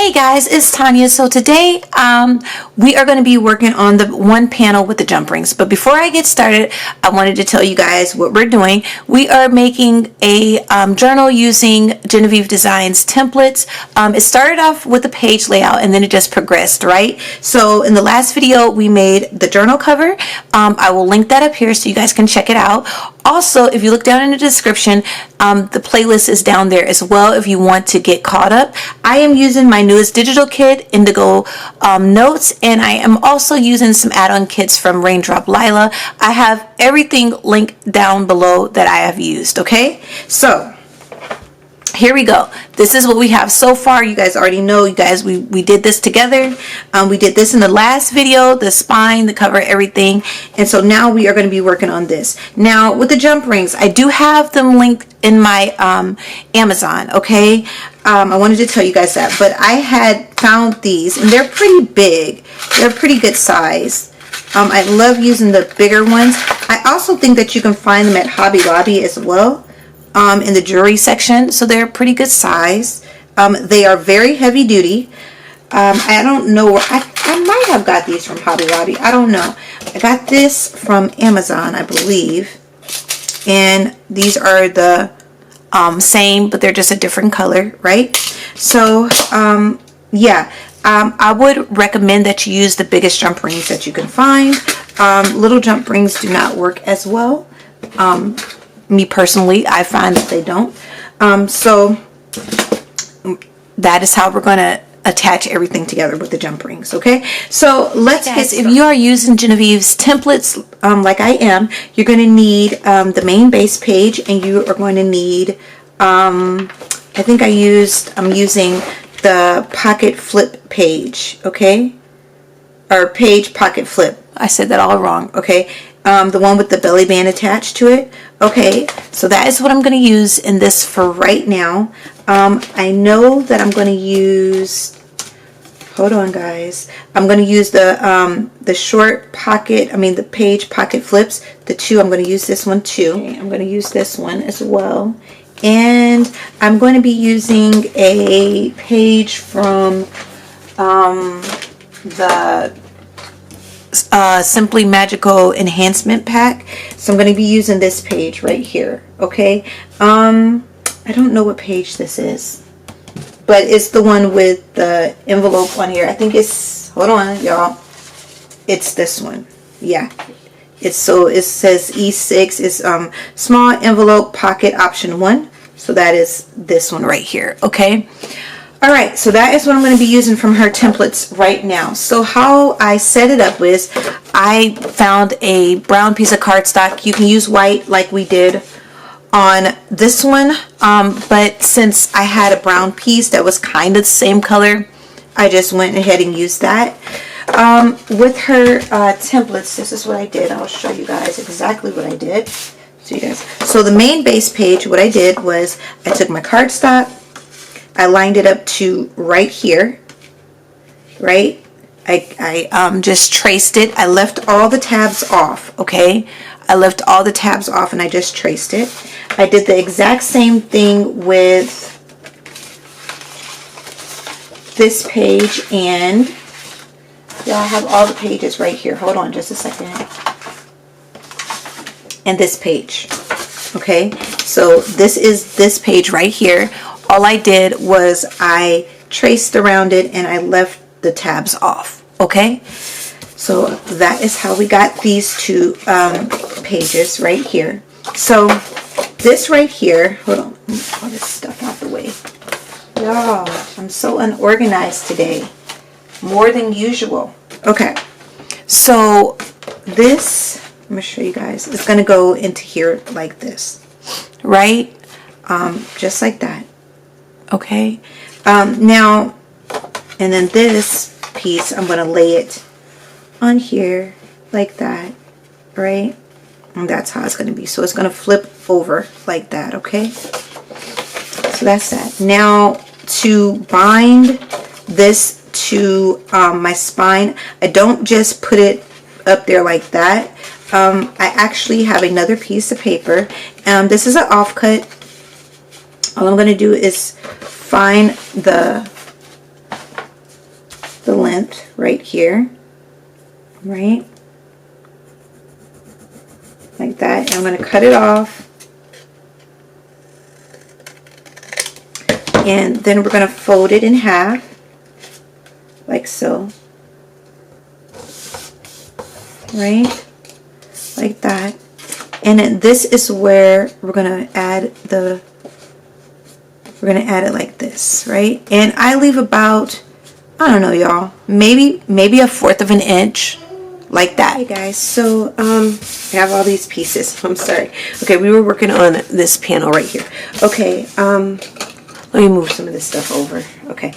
Hey guys, it's Tanya. So today we are going to be working on the one panel with the jump rings. But before I get started, I wanted to tell you guys what we're doing. We are making a journal using Genevieve Designs templates. It started off with the page layout and then it just progressed, right? So in the last video, we made the journal cover. I will link that up here so you guys can check it out. Also, if you look down in the description, the playlist is down there as well if you want to get caught up. I am using my newest digital kit, Indigo Notes, and I am also using some add-on kits from Raindrop, Lila. I have everything linked down below that I have used, okay? So here we go. This is what we have so far. You guys already know, you guys, we did this together. We did this in the last video, the spine, the cover, everything. And so now we are going to be working on this. Now with the jump rings, I do have them linked in my Amazon, okay? I wanted to tell you guys that, but I had found these and they're pretty big. They're pretty good size. I love using the bigger ones. I also think that you can find them at Hobby Lobby as well. In the jewelry section, so they're pretty good size. They are very heavy duty. I don't know where I might have got these from Hobby Lobby. I don't know. I got this from Amazon, I believe, and these are the same, but they're just a different color, right? So yeah, I would recommend that you use the biggest jump rings that you can find. Little jump rings do not work as well. Me personally, I find that they don't. So that is how we're going to attach everything together with the jump rings, okay? So let's get started. If you are using Genevieve's templates like I am, you're going to need the main base page, and you are going to need, I think I'm using the pocket flip page, okay? Or page pocket flip. I said that all wrong, okay? The one with the belly band attached to it. Okay, so that is what I'm going to use in this for right now. I know that I'm going to use, hold on guys, I'm going to use the short pocket, the page pocket flips, the two. I'm going to use this one too. Okay, I'm going to use this one as well. And I'm going to be using a page from the Simply Magical Enhancement pack. So I'm going to be using this page right here, okay? I don't know what page this is, but it's the one with the envelope on here. I think it's, hold on y'all, it's this one. Yeah, it's, so it says E6 is small envelope pocket option 1. So that is this one right here, okay? Alright, so that is what I'm going to be using from her templates right now. So how I set it up was, I found a brown piece of cardstock. You can use white like we did on this one, but since I had a brown piece that was kind of the same color, I just went ahead and used that. With her templates, this is what I did. I'll show you guys exactly what I did. So the main base page, what I did was, I took my cardstock, I lined it up to right here, right? I just traced it. I left all the tabs off, okay? I left all the tabs off and I just traced it. I did the exact same thing with this page, and yeah, I have all the pages right here. Hold on just a second. And this page, okay? So this is this page right here. All I did was I traced around it and I left the tabs off, okay? So that is how we got these two pages right here. So this right here, hold on, let me pull this stuff out the way. Y'all, I'm so unorganized today, more than usual. Okay, so this, I'm gonna show you guys, it's gonna go into here like this, right? Just like that. Okay, now, and then this piece, I'm going to lay it on here like that, right? And that's how it's going to be. So it's going to flip over like that, okay? So that's that. Now, to bind this to my spine, I don't just put it up there like that. I actually have another piece of paper. This is an offcut. All I'm going to do is find the the length right here, right? Like that. And I'm going to cut it off. And then we're going to fold it in half, like so. Right? Like that. And then this is where we're going to add the, we're going to add it like this, right? And I leave about, I don't know, y'all, maybe a 1/4 of an inch, like that. Hey guys, so I have all these pieces. I'm sorry. Okay, we were working on this panel right here. Okay, let me move some of this stuff over. Okay,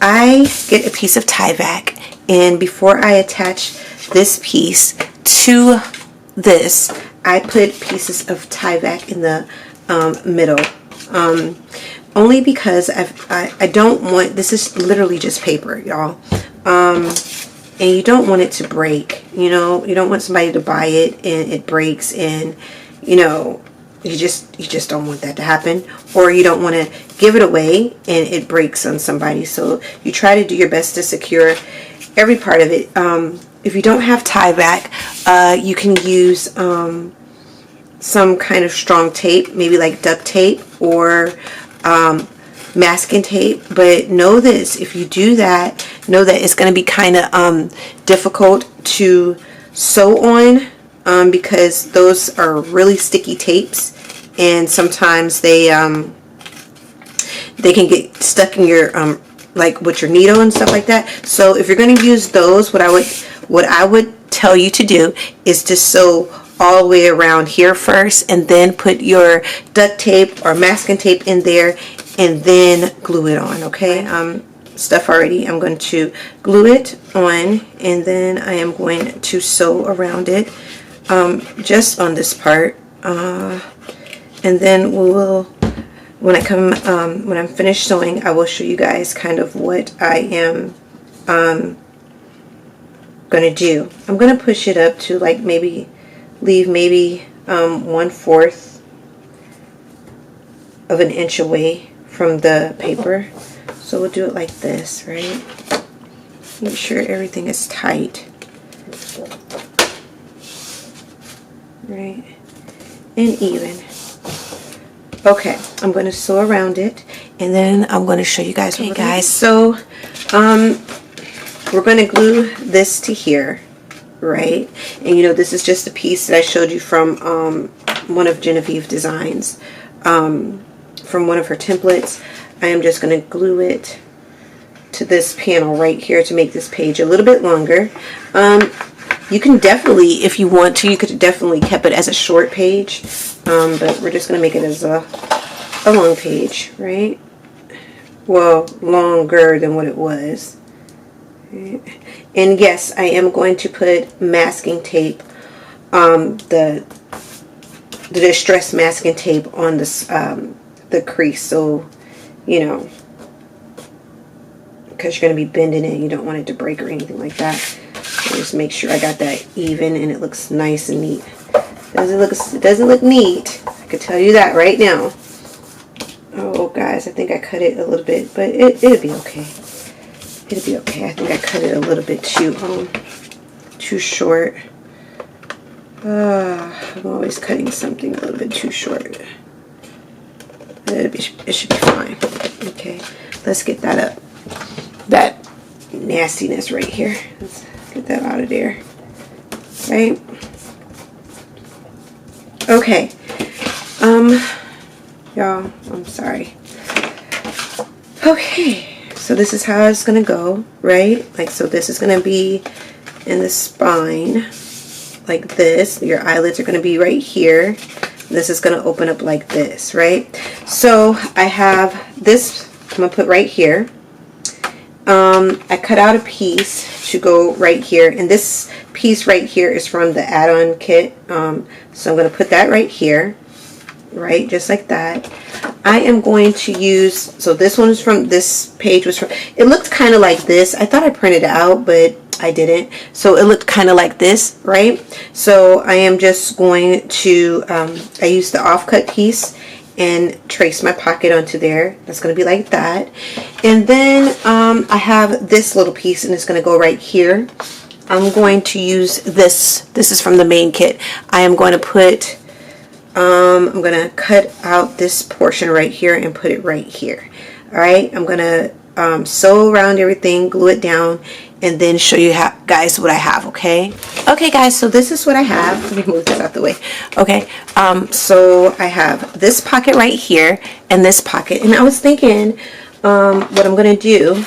I get a piece of Tyvek, and before I attach this piece to this, I put pieces of Tyvek in the middle. Only because I don't want, this is literally just paper, y'all. And you don't want it to break, you know. You don't want somebody to buy it and it breaks, and you know, you just don't want that to happen. Or you don't want to give it away and it breaks on somebody. So you try to do your best to secure every part of it. If you don't have Tyvek, you can use some kind of strong tape, maybe like duct tape or masking tape. But know this, if you do that, know that it's going to be kind of difficult to sew on, because those are really sticky tapes, and sometimes they can get stuck in your like with your needle and stuff like that. So if you're going to use those, what I would tell you to do is to sew all the way around here first, and then put your duct tape or masking tape in there, and then glue it on. Okay, stuff already. I'm going to glue it on, and then I am going to sew around it, just on this part, and then we will, when I'm finished sewing, I will show you guys kind of what I am going to do. I'm going to push it up to like maybe leave 1/4 of an inch away from the paper. So we'll do it like this, right? Make sure everything is tight, right, and even. Okay, I'm going to sew around it, and then I'm going to show you guys. Okay, guys, so we're going to glue this to here, right? And you know, this is just a piece that I showed you from one of Genevieve Designs, from one of her templates. I am just going to glue it to this panel right here to make this page a little bit longer. You can definitely, if you want to, you could definitely keep it as a short page, but we're just going to make it as a long page, right? Well, longer than what it was. Right. And yes, I am going to put masking tape, the distress masking tape on this, the crease, so you know, because you're going to be bending it, you don't want it to break or anything like that. So just make sure I got that even and it looks nice and neat. It doesn't look neat, I could tell you that right now. Oh guys, I think I cut it a little bit, but it'll be okay. It'll be okay. I think I cut it a little bit too short. I'm always cutting something a little bit too short. It should be fine. Okay, let's get that up. That nastiness right here. Let's get that out of there. Right? Okay. Y'all, I'm sorry. Okay, so this is how it's gonna go, right? Like, so this is gonna be in the spine, like this. Your eyelids are gonna be right here. This is going to open up like this, right? So I have this, I'm going to put right here. I cut out a piece to go right here, and this piece right here is from the add-on kit. So I'm going to put that right here, right, just like that. I am going to use, so this one is from, this page was from, it looked kind of like this. I thought I printed it out, but I didn't. So it looked kind of like this, right? So I am just going to, I used the offcut piece, and trace my pocket onto there. That's going to be like that. And then I have this little piece, and it's going to go right here. I'm going to use this. This is from the main kit. I am going to put, I'm going to cut out this portion right here and put it right here. All right, I'm going to sew around everything, glue it down, and then show you guys what I have, okay? Okay, guys, so this is what I have. Let me move this out the way. Okay, so I have this pocket right here and this pocket. And I was thinking what I'm going to do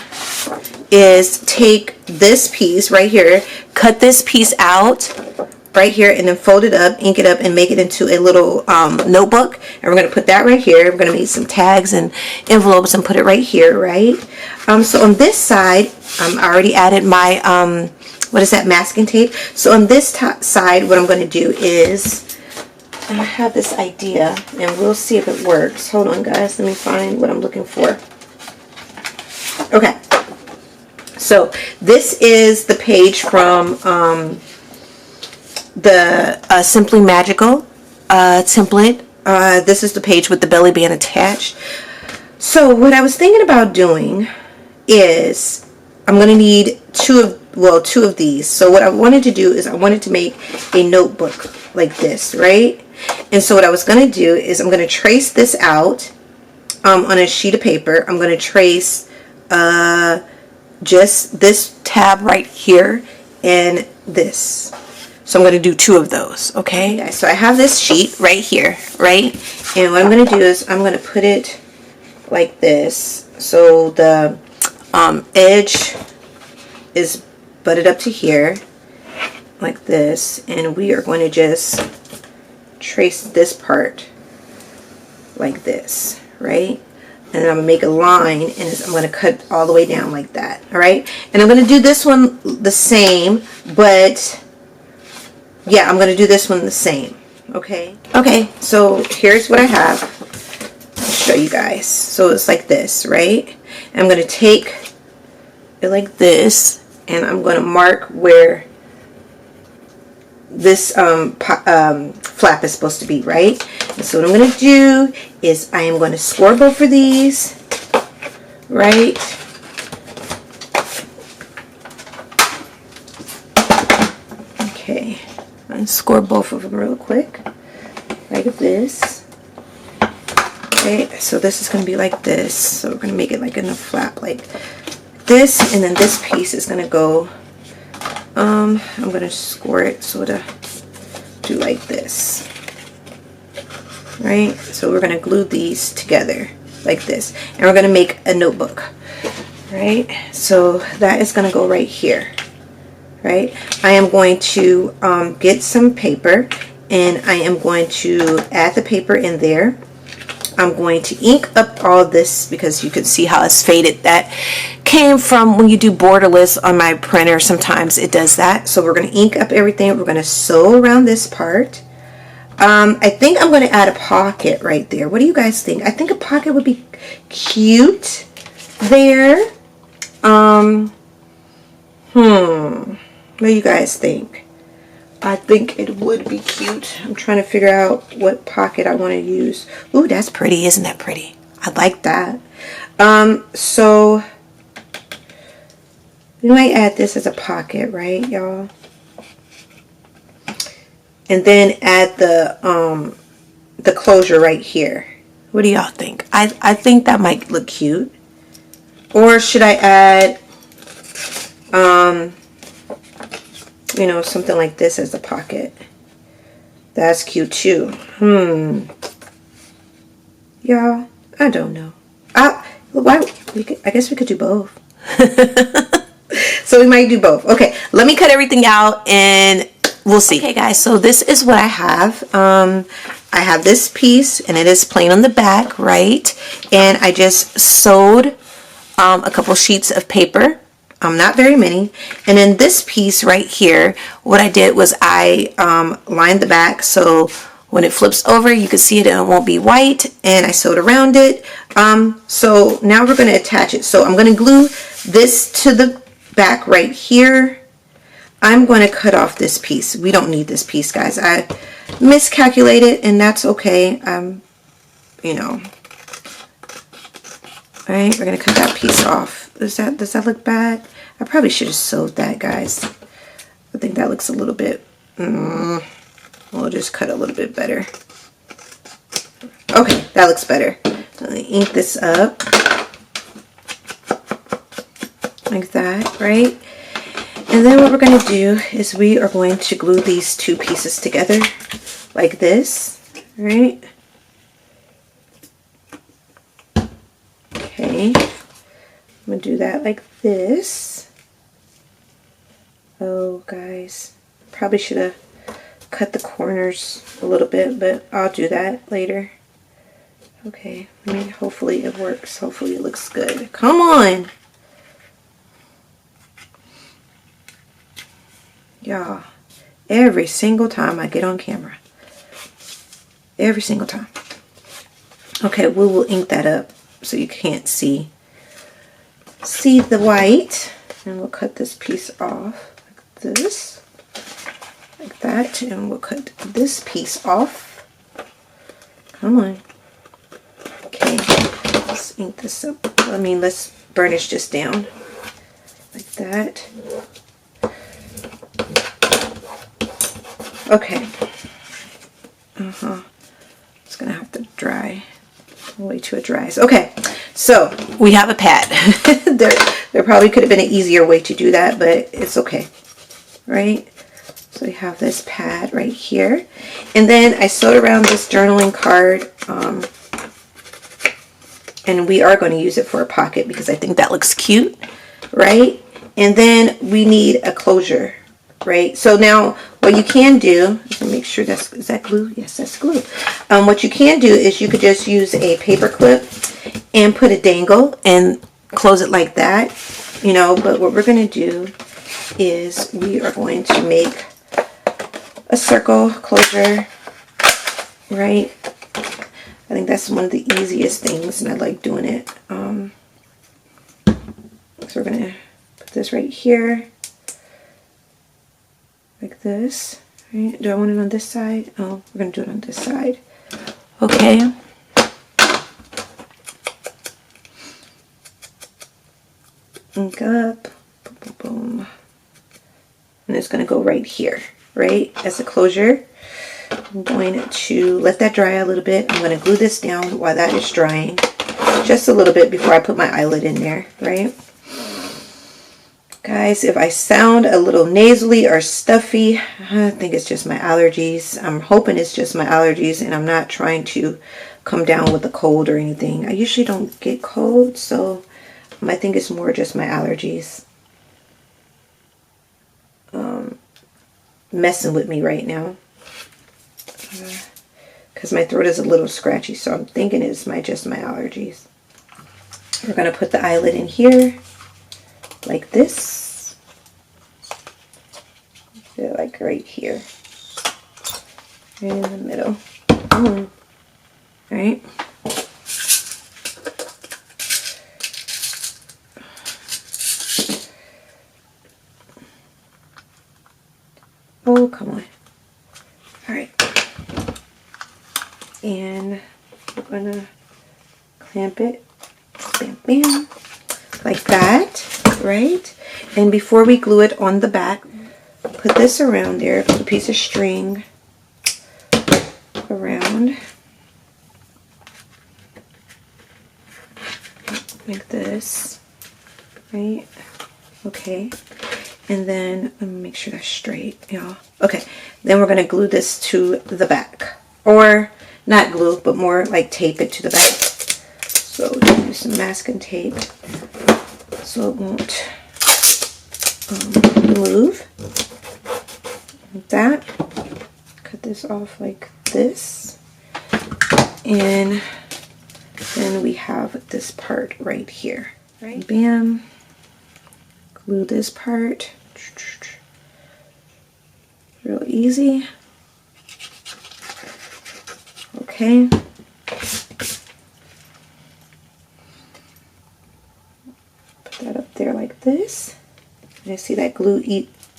is take this piece right here, cut this piece out right here, and then fold it up, ink it up, and make it into a little notebook. And we're going to put that right here. We're going to make some tags and envelopes and put it right here, right? So on this side, I already added my, what is that, masking tape. So on this side, what I'm going to do is, I have this idea, and we'll see if it works. Hold on, guys. Let me find what I'm looking for. Okay. So this is the page from the Simply Magical template. This is the page with the belly band attached. So what I was thinking about doing is I'm going to need two of these. So what I wanted to do is I wanted to make a notebook like this, right? And so what I was going to do is I'm going to trace this out on a sheet of paper. I'm going to trace just this tab right here and this. So I'm going to do two of those, okay? So I have this sheet right here, right? And what I'm going to do is I'm going to put it like this. So the edge is butted up to here, like this. And we are going to just trace this part like this, right? And then I'm going to make a line, and I'm going to cut all the way down like that, all right? And I'm going to do this one the same, but yeah, I'm going to do this one the same, okay? Okay, so here's what I have. I'll show you guys. So it's like this, right? And I'm going to take it like this, and I'm going to mark where this flap is supposed to be, right? And so what I'm going to do is I am going to score both of these, right? Okay, I'm going to score both of them real quick, like this. Okay, so this is going to be like this. So we're going to make it like in a flap like this, and then this piece is going to go, I'm going to score it so to do like this, right? So we're going to glue these together like this, and we're going to make a notebook, right? So that is going to go right here, right? I am going to get some paper, and I am going to add the paper in there. I'm going to ink up all this because you can see how it's faded. That came from when you do borderless on my printer. Sometimes it does that. So we're going to ink up everything. We're going to sew around this part. I think I'm going to add a pocket right there. What do you guys think? I think a pocket would be cute there. What do you guys think? I think it would be cute. I'm trying to figure out what pocket I want to use. Ooh, that's pretty. Isn't that pretty? I like that. So we might add this as a pocket, right, y'all? And then add the closure right here. What do y'all think? I think that might look cute. Or should I add you know, something like this as a pocket? That's cute too. Y'all, I don't know. Why? I guess we could do both. So we might do both. Okay, let me cut everything out and we'll see. Okay, guys, so this is what I have. I have this piece, and it is plain on the back, right? And I just sewed a couple sheets of paper. Not very many. And then this piece right here, what I did was I lined the back so when it flips over you can see it and it won't be white, and I sewed around it. So now we're going to attach it. So I'm going to glue this to the back right here. I'm going to cut off this piece. We don't need this piece, guys. I miscalculated, and that's okay. you know. All right, we're gonna cut that piece off. Does that look bad? I probably should have sewed that, guys. I think that looks a little bit, we'll just cut a little bit better. Okay, that looks better. Let me ink this up. Like that, right? And then what we're going to do is we are going to glue these two pieces together like this, right? Okay, I'm going to do that like this. Oh, guys, probably should have cut the corners a little bit, but I'll do that later. Okay, I mean, hopefully it works. Hopefully it looks good. Come on! Y'all, every single time I get on camera. Every single time. Okay, we will ink that up so you can't see the white. And we'll cut this piece off like this. Like that. And we'll cut this piece off. Come on. Okay, let's ink this up. I mean, let's burnish this down. Like that. Okay. It's gonna have to dry. Wait till it dries. Okay, so we have a pad. there probably could have been an easier way to do that, but it's okay. Right? So we have this pad right here. And then I sewed around this journaling card. And we are going to use it for a pocket because I think that looks cute. Right? And then we need a closure. Right, so now what you can do, let me make sure is that glue? Yes, that's glue. What you can do is you could just use a paper clip and put a dangle and close it like that, you know. But what we're going to do is we are going to make a circle closure, right? I think that's one of the easiest things, and I like doing it. So we're going to put this right here. Like this, right? Do I want it on this side? Oh, we're going to do it on this side. Okay. Ink up. Boom, boom, boom. And it's going to go right here, right? As a closure. I'm going to let that dry a little bit. I'm going to glue this down while that is drying. Just a little bit before I put my eyelid in there, right? Guys, if I sound a little nasally or stuffy, I think it's just my allergies. I'm hoping it's just my allergies, and I'm not trying to come down with a cold or anything. I usually don't get colds, so I think it's more just my allergies messing with me right now. Because my throat is a little scratchy, so I'm thinking it's just my allergies. We're going to put the eyelid in here. Like this, like right here, right in the middle. All right. Oh, come on. All right. And we're gonna clamp it, bam, bam, like that. Right? And before we glue it on the back, put this around there, put a piece of string around like this, right? Okay. And then let me make sure that's straight, y'all. Okay. Then we're going to glue this to the back, or not glue, but more like tape it to the back. So we'll use some masking tape so it won't move. Like that. Cut this off like this. And then we have this part right here. Right? Bam. Glue this part. Real easy. Okay. Put that up there like this. And I see that glue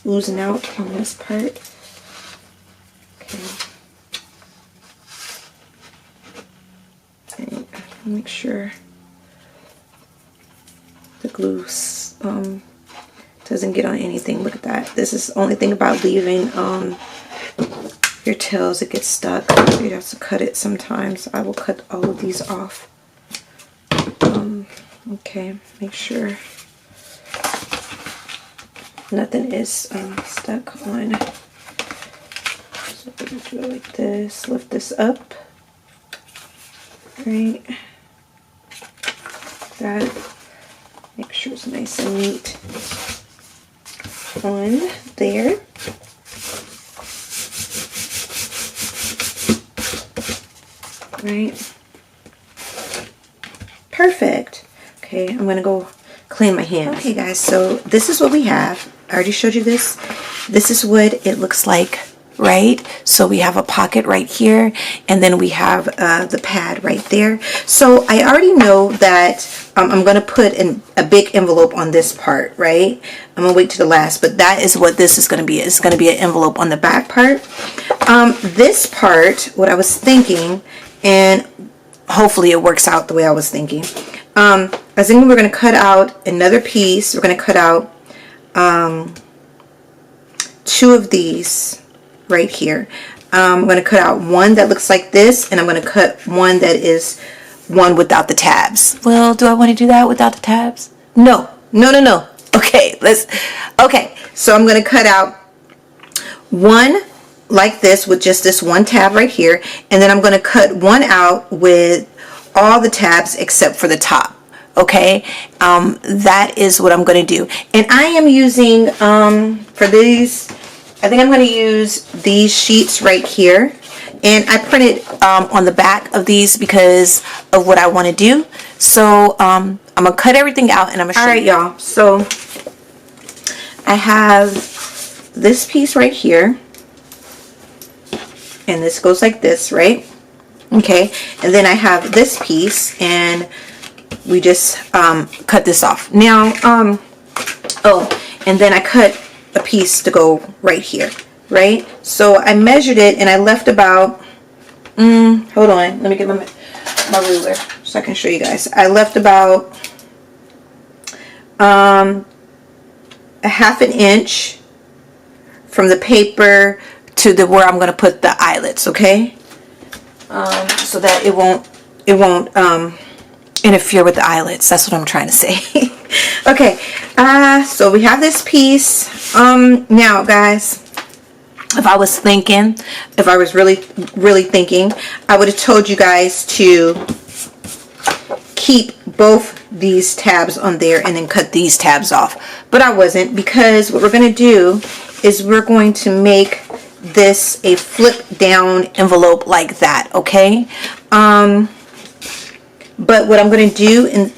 oozing out on this part. Okay. Make sure the glue doesn't get on anything. Look at that. This is the only thing about leaving your tails. It gets stuck. You have to cut it sometimes. I will cut all of these off. Okay, make sure nothing is stuck on. So we're going to do it like this. Lift this up. Right. That. Make sure it's nice and neat on there. Right. Perfect. Okay, I'm gonna go clean my hands. Okay guys, so this is what we have. I already showed you this. This is what it looks like, right? So we have a pocket right here, and then we have the pad right there. So I already know that I'm gonna put a big envelope on this part, right? I'm gonna wait to the last, but that is what this is gonna be. It's gonna be an envelope on the back part. This part, what I was thinking, and hopefully it works out the way I was thinking. I was thinking we're going to cut out another piece. We're going to cut out 2 of these right here. I'm going to cut out one that looks like this, and I'm going to cut one that is one without the tabs. Well, do I want to do that without the tabs? No. No, no, no. Okay, okay, so I'm going to cut out one like this with just this one tab right here, and then I'm going to cut one out with all the tabs except for the top. Okay, that is what I'm going to do. And I am using for these, I think I'm going to use these sheets right here, and I printed on the back of these because of what I want to do. So I'm gonna cut everything out, and I'm gonna show you. All right, y'all, so I have this piece right here, and this goes like this, right? Okay, and then I have this piece, and we just cut this off. Now, oh, and then I cut a piece to go right here, right? So I measured it, and I left about, hold on, let me get my ruler so I can show you guys. I left about a ½ inch from the paper to the where I'm going to put the eyelets, okay? So that it won't interfere with the eyelets. That's what I'm trying to say. Okay, so we have this piece. Now guys, if I was thinking, if I was really thinking, I would have told you guys to keep both these tabs on there and then cut these tabs off, but I wasn't, because what we're going to do is we're going to make this a flip down envelope like that, okay? But what I'm going to do, and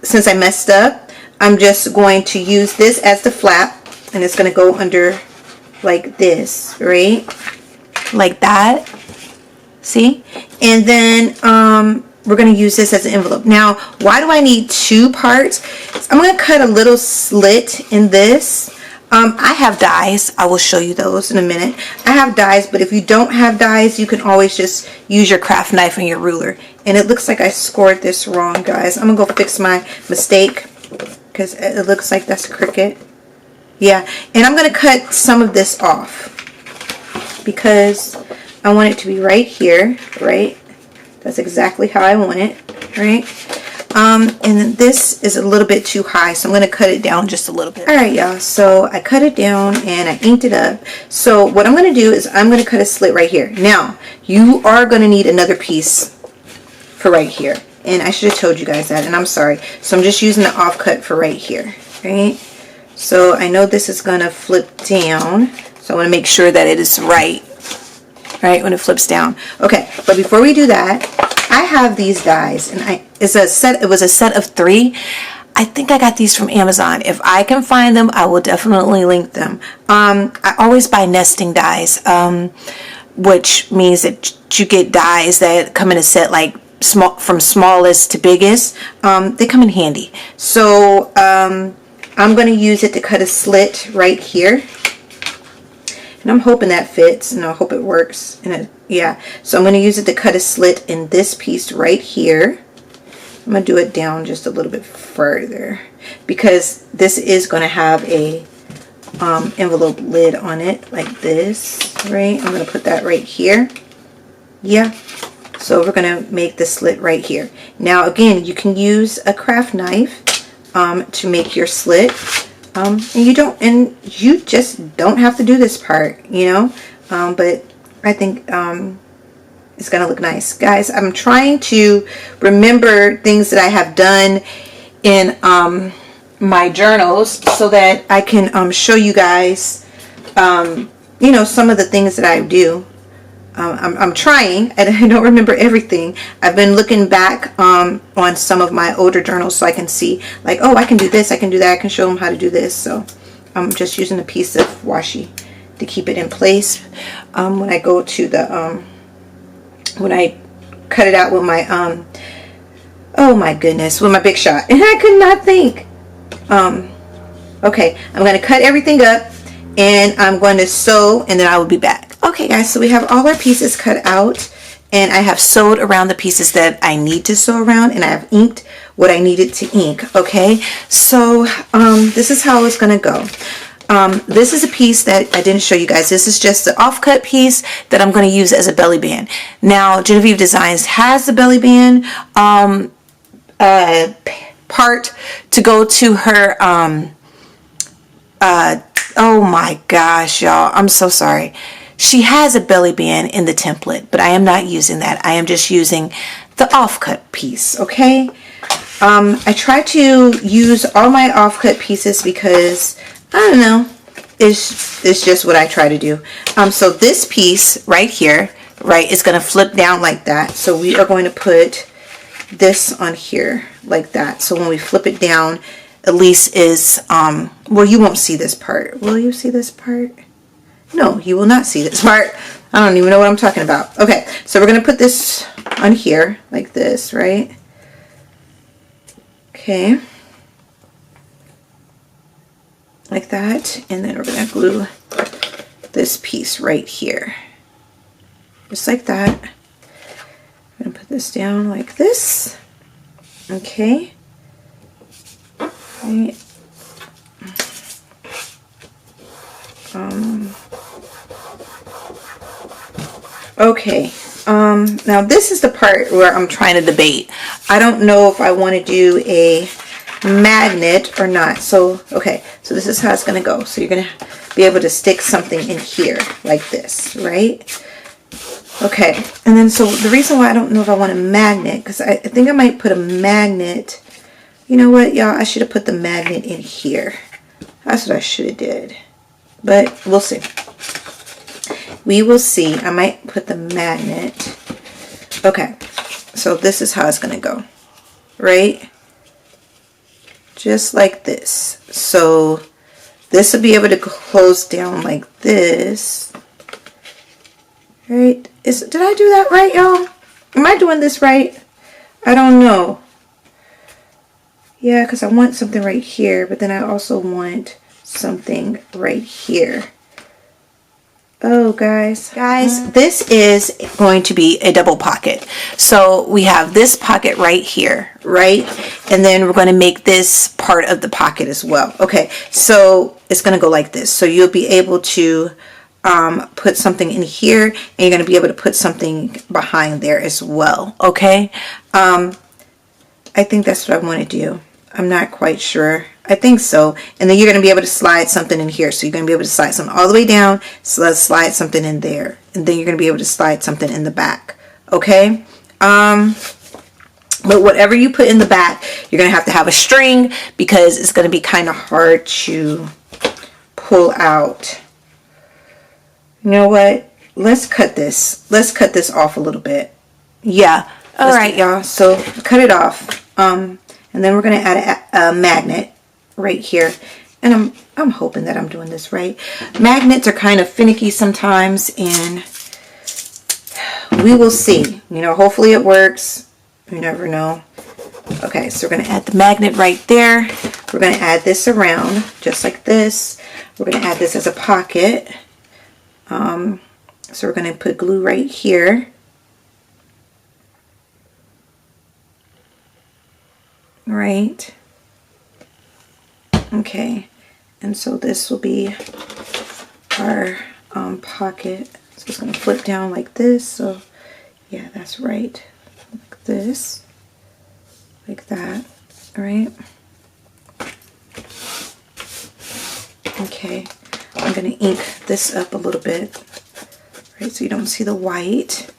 since I messed up, I'm just going to use this as the flap, and it's going to go under like this, right? Like that. See? And then we're going to use this as an envelope. Now, why do I need 2 parts? I'm going to cut a little slit in this. I have dies. I will show you those in a minute. I have dies, but if you don't have dies, you can always just use your craft knife and your ruler. And it looks like I scored this wrong, guys. I'm going to go fix my mistake because it looks like that's crooked. Yeah, and I'm going to cut some of this off because I want it to be right here, right? That's exactly how I want it, right? And then this is a little bit too high, so I'm going to cut it down just a little bit. Alright, y'all, so I cut it down and I inked it up. So what I'm going to do is I'm going to cut a slit right here. Now, you are going to need another piece for right here. And I should have told you guys that, and I'm sorry. So I'm just using the offcut for right here, right? So I know this is going to flip down, so I want to make sure that it is right when it flips down. Okay, but before we do that, I have these dies, and it was a set of 3. I think I got these from Amazon. If I can find them, I will definitely link them. I always buy nesting dies, which means that you get dies that come in a set like from smallest to biggest. They come in handy. So I'm going to use it to cut a slit right here. And I'm hoping that fits, and I hope it works. And yeah, so I'm going to use it to cut a slit in this piece right here. I'm going to do it down just a little bit further because this is going to have a envelope lid on it like this, right? I'm going to put that right here. Yeah. So we're going to make the slit right here. Now again, you can use a craft knife to make your slit. And you just don't have to do this part, you know. But I think it's gonna look nice, guys. I'm trying to remember things that I have done in my journals so that I can show you guys, you know, some of the things that I do. I'm trying. I don't remember everything. I've been looking back on some of my older journals so I can see, like, oh, I can do this, I can do that, I can show them how to do this. So I'm just using a piece of washi to keep it in place. When I go to the, when I cut it out with my, oh my goodness, with my Big Shot. And I could not think. Okay, I'm going to cut everything up and I'm going to sew and then I will be back. Okay guys, so we have all our pieces cut out and I have sewed around the pieces that I need to sew around and I have inked what I needed to ink. Okay, so this is how it's gonna go. This is a piece that I didn't show you guys. This is just the offcut piece that I'm going to use as a belly band. Now Genevieve Designs has the belly band part to go to her oh my gosh, y'all, I'm so sorry. She has a belly band in the template, but I am not using that. I am just using the offcut piece, okay? I try to use all my offcut pieces because, I don't know, it's just what I try to do. So this piece right here, right, is going to flip down like that. So we are going to put this on here like that. So when we flip it down, at least is, well, you won't see this part. Will you see this part? No, you will not see this part. I don't even know what I'm talking about. Okay, so we're going to put this on here like this, right? Okay. Like that. And then we're going to glue this piece right here. Just like that. I'm going to put this down like this. Okay. Right. Okay, now this is the part where I'm trying to debate. I don't know if I want to do a magnet or not. So, okay, so this is how it's going to go. So you're going to be able to stick something in here like this, right? Okay, and then so the reason why I don't know if I want a magnet, because I think I might put a magnet. You know what, y'all? I should have put the magnet in here. That's what I should have did. But we'll see. We will see. I might put the magnet. Okay. So this is how it's going to go. Right? Just like this. So this will be able to close down like this. Right? Did I do that right, y'all? Am I doing this right? I don't know. Yeah, because I want something right here, but then I also want something right here. Oh, guys, this is going to be a double pocket. So we have this pocket right here, right? And then we're going to make this part of the pocket as well. Okay, so it's going to go like this. So you'll be able to put something in here, and you're going to be able to put something behind there as well. Okay, I think that's what I want to do. I'm not quite sure. I think so. And then you're going to be able to slide something in here. So you're going to be able to slide something all the way down. So let's slide something in there. And then you're going to be able to slide something in the back. Okay? But whatever you put in the back, you're going to have a string because it's going to be kind of hard to pull out. You know what? Let's cut this. Let's cut this off a little bit. Yeah. All right, y'all. So cut it off. And then we're going to add a magnet right here. And I'm hoping that I'm doing this right. Magnets are kind of finicky sometimes, and we will see. You know, hopefully it works. You never know. Okay, so we're going to add the magnet right there. We're going to add this around just like this. We're going to add this as a pocket. So we're going to put glue right here. right? Okay, and so this will be our pocket. So it's going to flip down like this. So yeah, that's right. Like this, like that, right? Okay, I'm going to ink this up a little bit, right? So you don't see the white,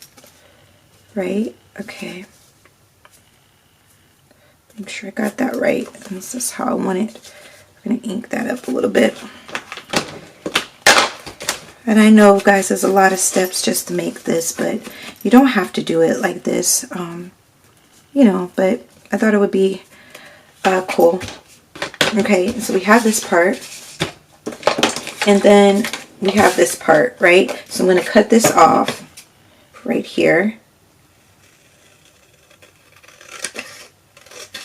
right? Okay. Make sure I got that right. And this is how I want it. I'm going to ink that up a little bit. And I know, guys, there's a lot of steps just to make this, but you don't have to do it like this, you know, but I thought it would be cool. Okay, so we have this part, and then we have this part, right? So I'm going to cut this off right here,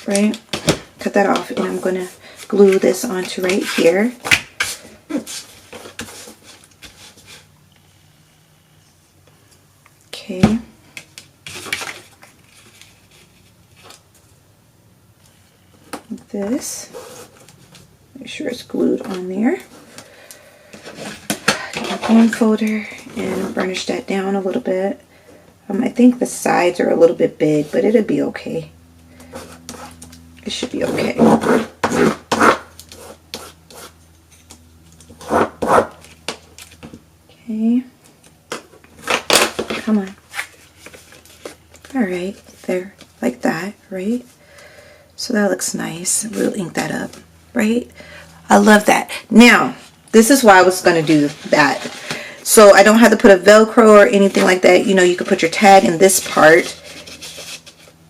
right? Cut that off, and I'm going to glue this onto right here. Okay. Like this. Make sure it's glued on there. Get my foam folder and burnish that down a little bit. I think the sides are a little bit big, but it'll be okay. It should be okay. Okay. Come on. Alright, there, like that, right? So that looks nice. We'll ink that up, right? I love that. Now, this is why I was going to do that. So I don't have to put a Velcro or anything like that. You know, you could put your tag in this part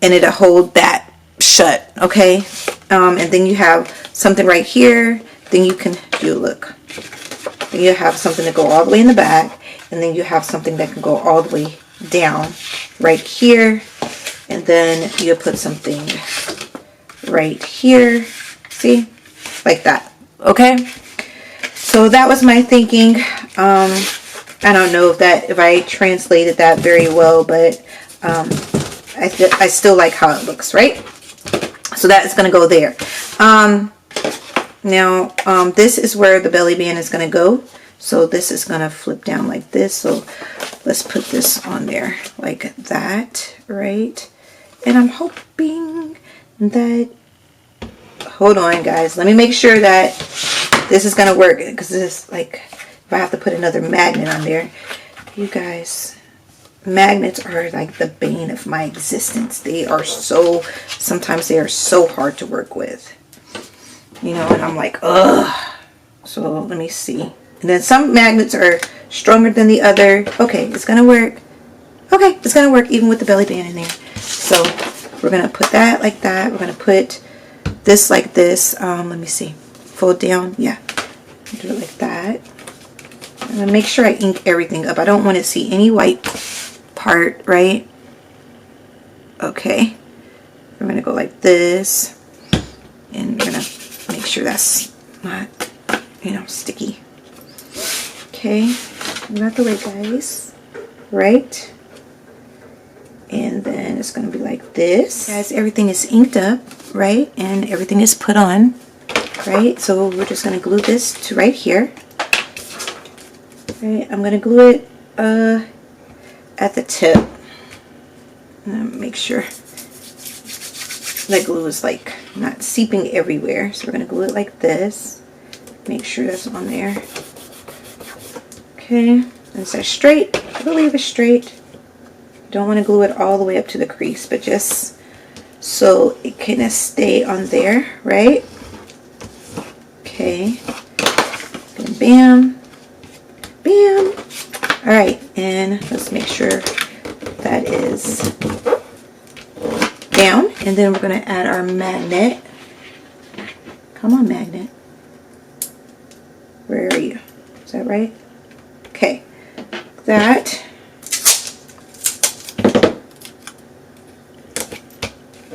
and it'll hold that shut, okay? And then you have something right here. Then you can do, look. Then you have something to go all the way in the back. And then you have something that can go all the way down right here. And then you put something right here. See? Like that. Okay? So that was my thinking. I don't know if I translated that very well, but I still like how it looks, right? So that is going to go there. Now, this is where the belly band is going to go. So this is going to flip down like this. So let's put this on there like that, right? And I'm hoping that, hold on guys, let me make sure that this is going to work, because this is like, if I have to put another magnet on there, you guys, magnets are like the bane of my existence. They are so, sometimes they are so hard to work with, you know, and I'm like, ugh. So let me see. And then some magnets are stronger than the other. Okay, it's gonna work. Okay, it's gonna work even with the belly band in there. So we're gonna put that like that. We're gonna put this like this. Let me see. Fold down. Yeah. Do it like that. I'm gonna make sure I ink everything up. I don't want to see any white part, right? Okay. We're gonna go like this, and we're gonna make sure that's not, you know, sticky. Okay, not the way, guys, right? And then it's going to be like this. Guys, everything is inked up, right? And everything is put on, right? So we're just going to glue this to right here. Right, I'm going to glue it at the tip. Make sure that glue is like not seeping everywhere. So we're going to glue it like this. Make sure that's on there. Okay, and it's straight. I believe it's straight. Don't want to glue it all the way up to the crease, but just so it can stay on there, right? Okay. And bam. Bam. All right, and let's make sure that is down. And then we're going to add our magnet. Come on, magnet. Where are you? Is that right? Okay, that.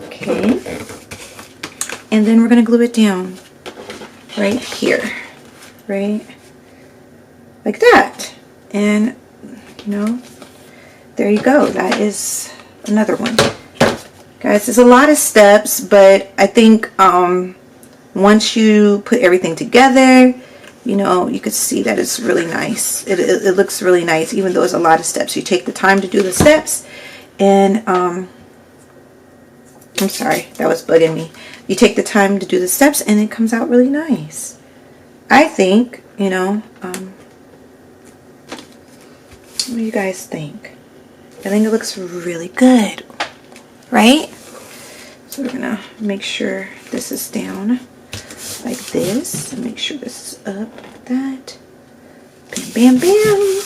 Okay, and then we're going to glue it down right here, right? Like that. And, you know, there you go. That is another one. Guys, there's a lot of steps, but I think once you put everything together, you know, you can see that it's really nice. It looks really nice, even though it's a lot of steps. You take the time to do the steps, and I'm sorry, that was bugging me. You take the time to do the steps, and it comes out really nice. I think, you know, what do you guys think? I think it looks really good, right? So we're gonna make sure this is down like this, and make sure this is up like that. Bam, bam,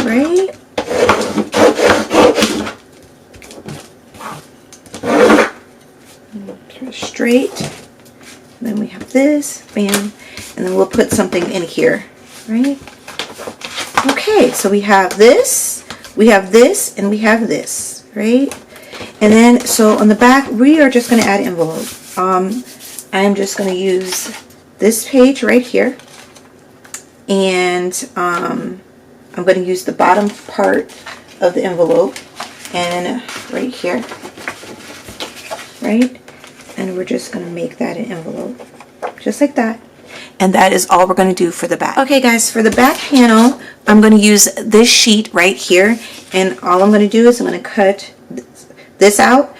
bam. Right? Straight. And then we have this, bam, and then we'll put something in here, right? Okay, so we have this, and we have this, right? And then, so on the back, we are just going to add envelope. I am just going to use this page right here, and I'm going to use the bottom part of the envelope, and right here, right? And we're just going to make that an envelope, just like that. And that is all we're going to do for the back. Okay, guys, for the back panel, I'm going to use this sheet right here, and all I'm going to do is I'm going to cut this out.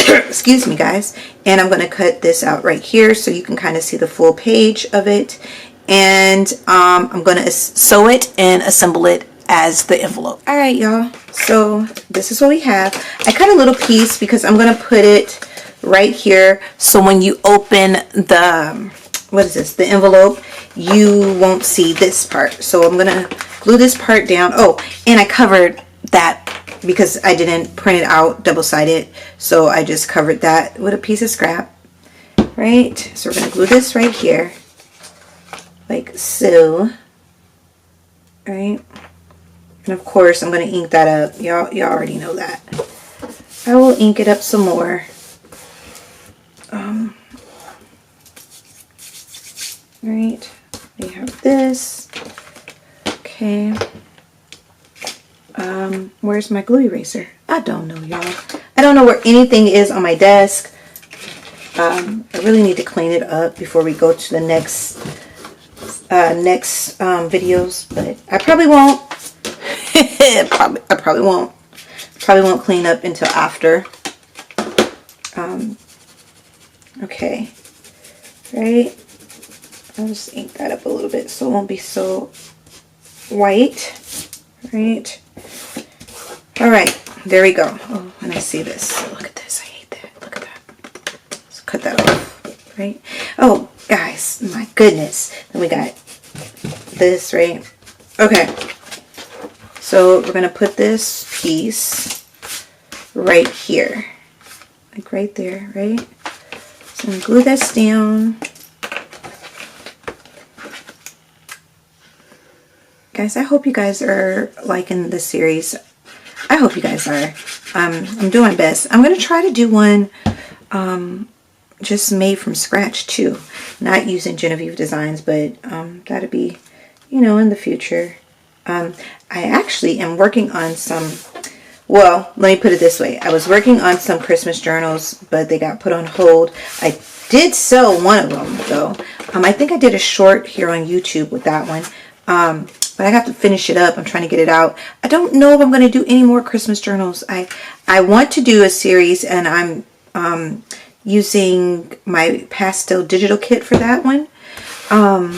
Excuse me, guys. And I'm going to cut this out right here so you can kind of see the full page of it. And I'm going to sew it and assemble it as the envelope. All right, y'all. So this is what we have. I cut a little piece because I'm going to put it right here, so when you open the, what is this, the envelope, you won't see this part. So I'm gonna glue this part down. Oh, and I covered that because I didn't print it out double-sided, so I just covered that with a piece of scrap, right? So we're gonna glue this right here, like so, right? And of course I'm gonna ink that up. Y'all already know that. I will ink it up some more. Right, we have this. Okay. Where's my glue eraser? I don't know, y'all. I don't know where anything is on my desk. I really need to clean it up before we go to the next videos, but I probably won't. I probably won't. Probably won't clean up until after. Okay, right. I'll just ink that up a little bit so it won't be so white, right? All right, there we go. Oh, and I see this. Look at this. I hate that. Look at that. Let's cut that off, right? Oh, guys, my goodness. Then we got this, right? Okay. So we're going to put this piece right here. Like right there, right? So I'm going to glue this down. Guys, I hope you guys are liking this series. I hope you guys are. I'm doing my best. I'm going to try to do one just made from scratch too. Not using Genevieve designs, but that'll be, you know, in the future. I actually am working on some, well, let me put it this way. I was working on some Christmas journals, but they got put on hold. I did sell one of them, though. I think I did a short here on YouTube with that one. But I have to finish it up. I'm trying to get it out. I don't know if I'm going to do any more Christmas journals. I want to do a series, and I'm using my pastel digital kit for that one. And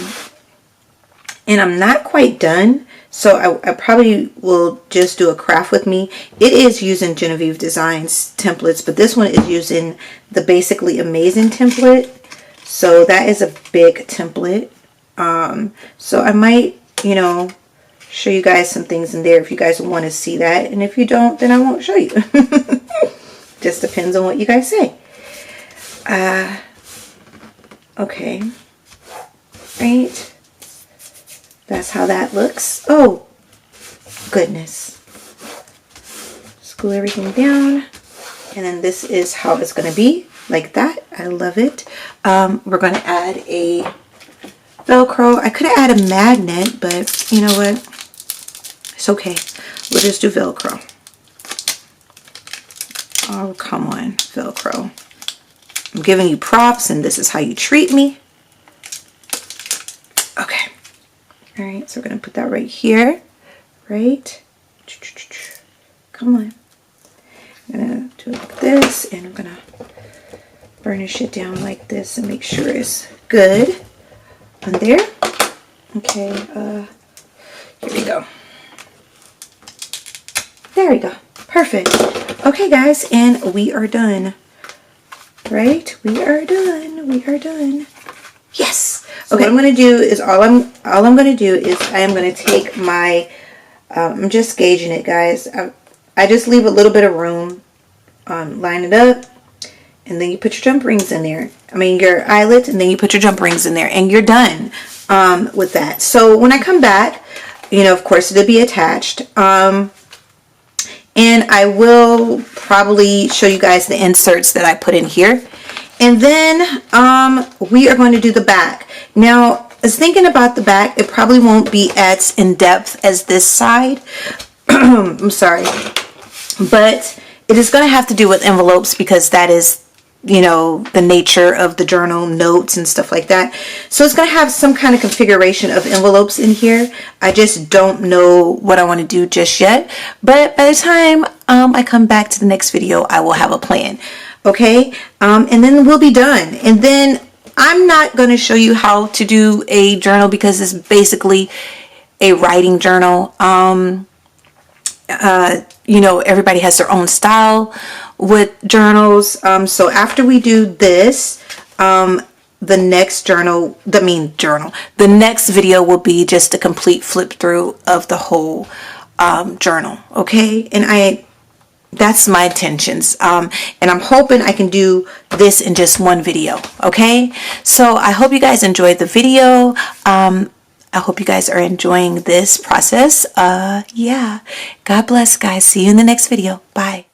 I'm not quite done, so I probably will just do a craft with me. It is using Genevieve Designs templates, but this one is using the Basically Amazing template. So that is a big template. So I might, you know, show you guys some things in there if you guys want to see that. And if you don't, then I won't show you. Just depends on what you guys say. Okay. Right. That's how that looks. Oh, goodness. Just glue everything down. And then this is how it's going to be. Like that. I love it. We're going to add a Velcro. I could have added a magnet, but you know what? It's okay. We'll just do Velcro. Oh, come on, Velcro. I'm giving you props and this is how you treat me. Okay. All right, so we're going to put that right here. Right? Come on. I'm going to do it like this, and I'm going to burnish it down like this and make sure it's good on there. Okay, here we go. There we go. Perfect. Okay, guys, and we are done. Right? We are done. We are done. Yes. So what I'm going to do is all I'm going to do is I am going to take my I'm just gauging it, guys. I just leave a little bit of room. Line it up, and then you put your jump rings in there. I mean your eyelets, and then you put your jump rings in there, and you're done with that. So when I come back, you know, of course it'll be attached. And I will probably show you guys the inserts that I put in here. And then we are going to do the back. Now, I was thinking about the back. It probably won't be as in depth as this side. I'm sorry. But it is going to have to do with envelopes because that is, you know, the nature of the journal notes and stuff like that. So it's going to have some kind of configuration of envelopes in here. I just don't know what I want to do just yet. But by the time I come back to the next video, I will have a plan. Okay, and then we'll be done. And then I'm not going to show you how to do a journal because it's basically a writing journal. You know, everybody has their own style with journals. So after we do this, the next the next video will be just a complete flip through of the whole journal. Okay, and that's my intentions. And I'm hoping I can do this in just one video. Okay, so I hope you guys enjoyed the video. I hope you guys are enjoying this process. Yeah, God bless, guys. See you in the next video. Bye.